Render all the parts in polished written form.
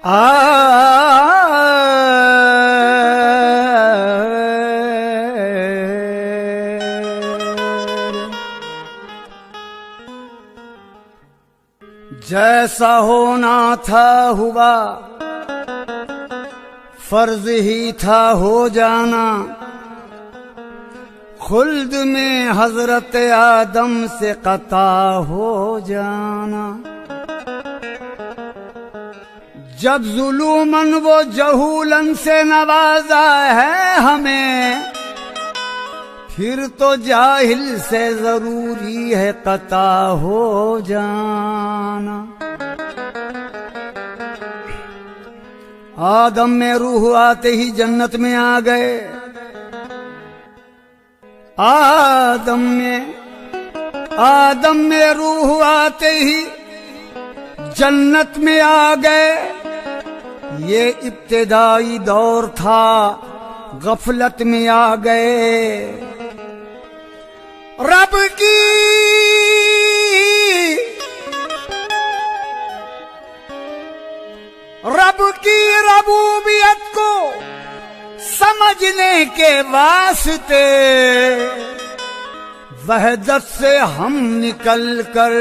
जैसा होना था हुआ, फर्ज ही था हो जाना। खुल्द में हजरत आदम से कता हो जाना। जब जुलूमन वो जहूलन से नवाजा है हमें, फिर तो जाहिल से जरूरी है कता हो जाना। आदम में रूह आते ही जन्नत में आ गए। आदम में रूह आते ही जन्नत में आ गए। ये इब्तिदाई दौर था, गफलत में आ गए। रब की रबूबियत को समझने के वास्ते वहदत से हम निकल कर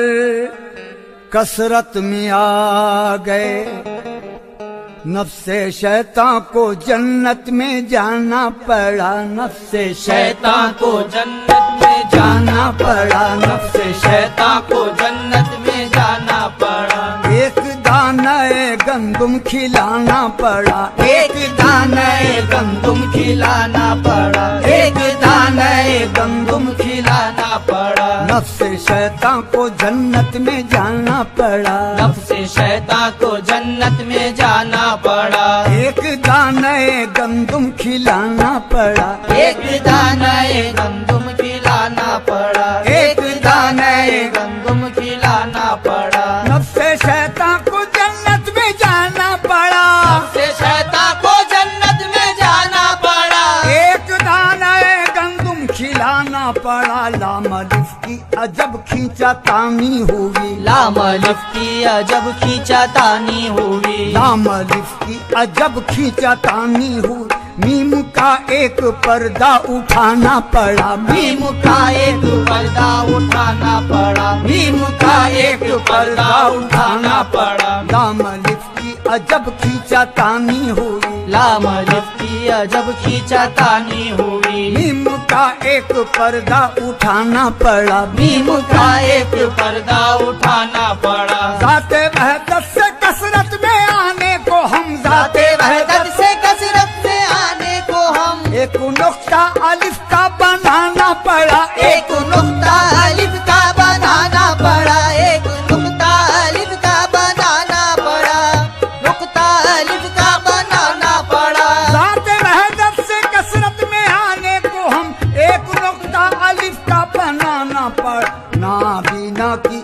कसरत में आ गए। नफ्से शैतान को जन्नत में जाना पड़ा। नफ्से शैतान को जन्नत में जाना पड़ा। नफ्से शैतान को जन्नत में जाना पड़ा। एक दाने गंदुम खिलाना पड़ा। एक दाने गंदुम खिलाना पड़ा। एक दाने गंदुम खिलाना पड़ा। नफ्से शैतान को जन्नत में जाना पड़ा। नफ्से शैतान को जन्नत में जाना पड़ा। एक दाने गंदुम खिलाना पड़ा। एक दाने गंदुम खिलाना पड़ा। एक दाने गंदुम खिलाना पड़ा। नफ्से शैतान को जन्नत में जाना पड़ा। नफ्से शैतान को जन्नत में जाना पड़ा। एक दाने गंदुम खिलाना पड़ा। लाम अलिफ की अजब खींचातानी हुई। लाम अलिफ की अजब खींचातानी हुई। लाम अलिफ की अजब खींचातानी हुई। मीम का एक पर्दा उठाना पड़ा। मीम का एक पर्दा उठाना पड़ा। मीम का एक पर्दा उठाना पड़ा। लाम अलिफ की अजब खींचातानी हुई। लाम अलिफ की अजब खींचातानी हुई। मीम का एक पर्दा उठाना पड़ा। मीम का एक पर्दा उठाना पड़ा। जाते वहदत से कसरत में आने को हम जाते वहदत से कसरत में आने को हम एक नुक्ता अलिफ का बनाना पड़ा। एक नुक्ता अलिफ का बनाना पड़ा। एक नुक्ता अलिफ का बनाना पड़ा। नुक्ता अलिफ का बनाना पड़ा। जाते वहदत से कसरत में आने को हम एक नुक्ता अलिफ का बनाना पड़ा। नाबीना की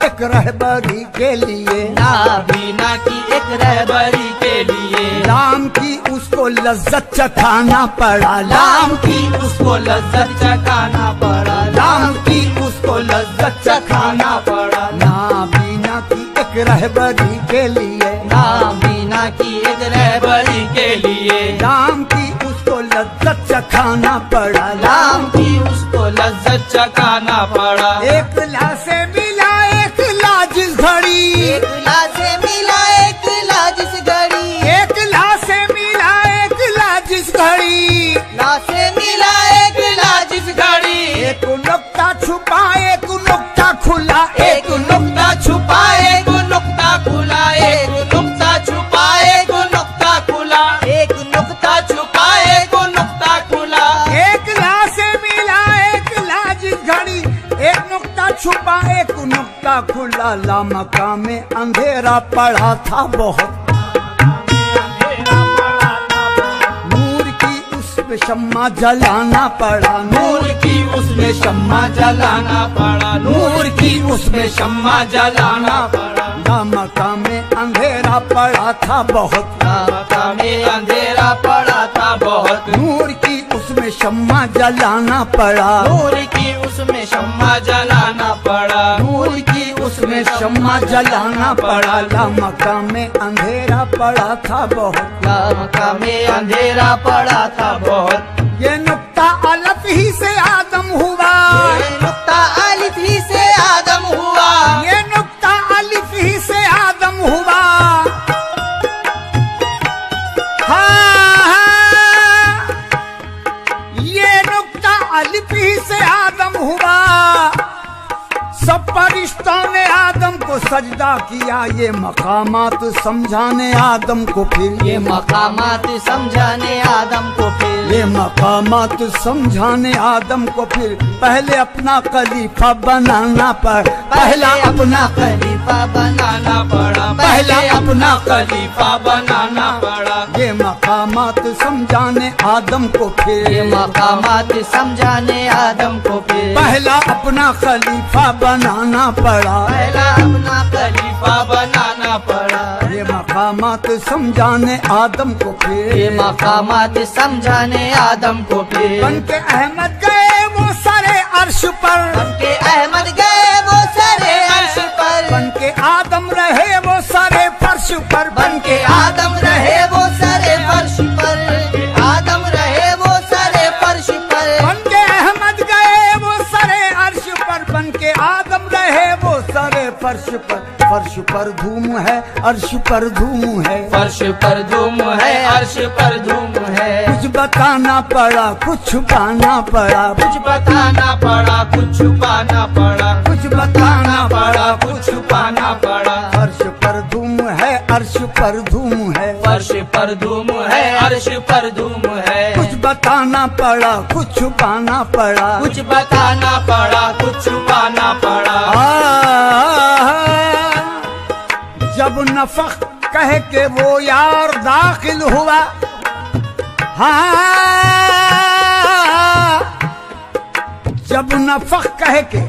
एक रहबरी के लिए। नाबीना की एक रहबरी के लिए। लाम की उसको लज्जत चखाना पड़ा। लाम की उसको लज्जत चखाना पड़ा। लाम की उसको लज्जत चखाना पड़ा। नाबीना की एक रहबरी के लिए। नाबीना की एक रहबरी के लिए। लाम की उसको लज्जत चखाना पड़ा। लाम की उसको लज्जत चखाना पड़ा। एक ला से मिला एक ला जिस घड़ी। एक ला से मिला एक ला जिस घड़ी। एक ला से मिला एक ला जिस घड़ी। ला से मिला एक ला जिस घड़ी। एक नुक्ता छुपा एक नुक्ता खुला। एक नुक्ता छुपा एक नुक्ता खुला। एक नुक्ता छुपा एक नुक्ता खुला। एक नुक्ता छुपा एक नुक्ता खुला। एक ला से मिला एक ला जिस घड़ी। एक नुक्ता छुपा एक नुक्ता खुला। लामका में अंधेरा पड़ा था बहुत। नूर की उसमें शम्मा जलाना पड़ा। नूर की उसमें शम्मा जलाना पड़ा। नूर की उसमें शम्मा जलाना पड़ा। लामका में अंधेरा पड़ा था बहुत। लामका में अंधेरा पड़ा था बहुत। नूर की उस उसमें शम्मा जलाना पड़ा, नूर की उसमें शम्मा जलाना पड़ा, नूर की उसमें शम्मा जलाना पड़ा। लामका में अंधेरा पड़ा था बहुत, लामका में अंधेरा पड़ा था बहुत। ये नुक्ता अलफ ही से आदम हुआ, ये नुक्ता अलिफ ही से आदम हुआ, ये नुक्ता अलिफ ही से आदम हुआ। हाँ, ये नुक्ता अलिफ ही से आदम हुआ। सब फरिश्तों ने आदम को सजदा किया, ये मकामात समझाने आदम को फिर, ये मकामात समझाने आदम को फिर, ये मकामात समझाने आदम को फिर। पहले अपना खलीफा बनाना पड़ा, पहला अपना खलीफा बनाना पड़ा, पहला अपना खलीफा बनाना पड़ा। ये मकामात समझाने आदम को फिर, ये मकामात समझाने आदम को फिर, पहला अपना खलीफा बनाना पड़ा, पहला अपना खलीफा बनाना पड़ा। ये मकामात समझाने आदम को फिर, ये मकामात समझाने आदम को फिर। बन के अहमद गए वो सारे अर्श पर, बनके अहमद गए वो सारे अर्श पर, बनके आदम रहे वो सारे फर्श पर, बनके आदम रहे वो सारे फर्श पर, आदम रहे वो सारे फर्श पर। बनके अहमद गए वो सारे अर्श पर, बनके आदम रहे वो सारे फर्श पर। फर्श पर धूम है, अर्श पर धूम है, फर्श पर धूम है, अर्श पर धूम है। कुछ बताना पड़ा, कुछ छुपाना पड़ा, कुछ बताना पड़ा, कुछ छुपाना पड़ा, कुछ बताना पड़ा, कुछ छुपाना पड़ा। फर्श पर धूम है, अर्श पर धूम है, फर्श पर धूम है, अर्श पर धूम है। कुछ बताना पड़ा, कुछ छुपाना पड़ा, कुछ बताना पड़ा, कुछ छुपाना पड़ा। जब नफख कह के वो यार दाखिल हुआ, हाँ, जब नफख कह के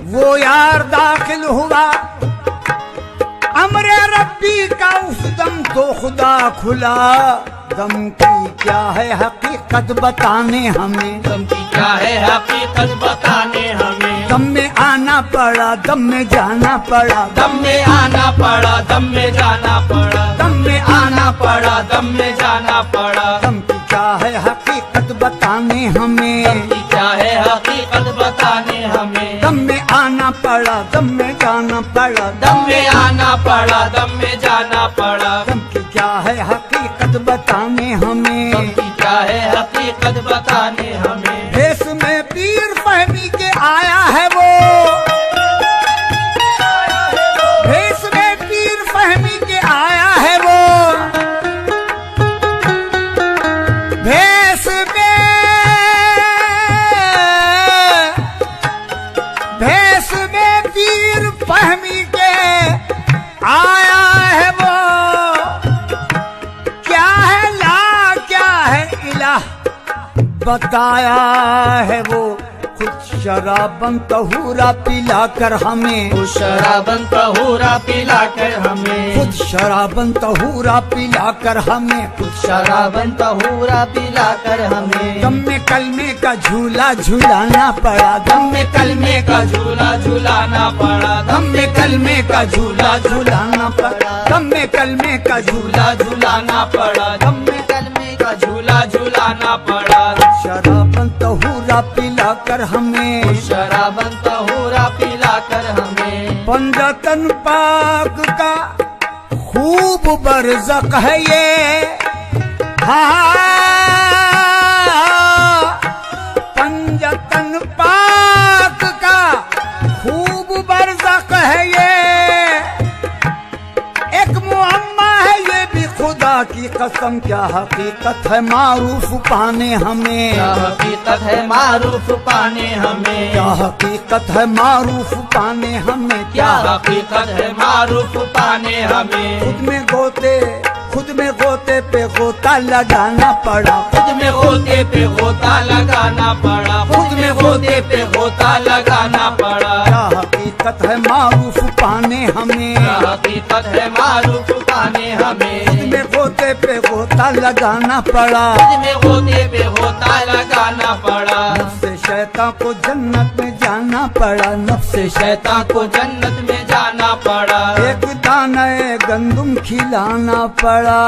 वो यार दाखिल हुआ, अमरे रब्बी का उस दम तो खुदा खुला। दम की क्या है हकीकत बताने हमें, दम की क्या है हकीकत बताने हमें। दम में आना पड़ा, दम में जाना पड़ा, दम में आना पड़ा, दम में जाना पड़ा, दम में आना पड़ा, दम में जाना पड़ा। दम की क्या है हकीकत बताने हमें, दम की क्या है हकीकत बताने हमें। दम में आना पड़ा, दम में जाना पड़ा, दम में आना पड़ा, दम में जाना पड़ा। दम की क्या है हकीकत बताने हमें, दम की क्या है हकीकत बताने हमें। देश में पीर फहमी के आया है वो, देश में पीर फहमी के आया है वो, भेष में पीर फहमी के आया है वो। क्या है ला, क्या है इलाह बताया है वो। खुद शराबन तहूरा पिलाकर हमें, खुद शराबन तहूरा पिलाकर हमें, खुद शराबन तहूरा पिलाकर हमें, खुद शराबन तहूरा पिलाकर हमें। दम में कलमे का झूला झूलाना पड़ा, दम में कलमे का झूला झूलाना पड़ा, दम में कलमे का झूला झूलाना पड़ा, दम में कलमे का झूला झूला झूलाना पड़ा, दम में कलमे का झूला झूलाना पड़ा। शराबन तहूरा पिलाकर हमें, शराबन तहूरा पिलाकर हमें। पंजतन पाक का खूब बरज़क है ये, हाँ, पंजतन पाक का खूब बरज़क है ये। एक मुअम्मा है ये भी खुदा की कसम, क्या हकीकत है मारूफ पाने हमें, क्या हकीकत है मारूफ पाने हमें। क्या हकीकत है मारूफ पाने हमें, क्या हकीकत है मारूफ पाने हमें। खुद में गोते, खुद में गोते पे गोता लगाना पड़ा, खुद में गोते पे गोता लगाना पड़ा, खुद में गोते पे गोता लगाना पड़ा। क्या हकीकत है मारूफ पाने हमें, क्या हकीकत है मारूफ पाने हमें। खुद में गोते पे गोता लगाना पड़ा, खुद में गोते पे गोता का लगाना पड़ा। नफ्से शैतान को जन्नत में जाना पड़ा, नफ्से शैतान को जन्नत में जाना पड़ा। एक दाना गंदुम खिलाना पड़ा।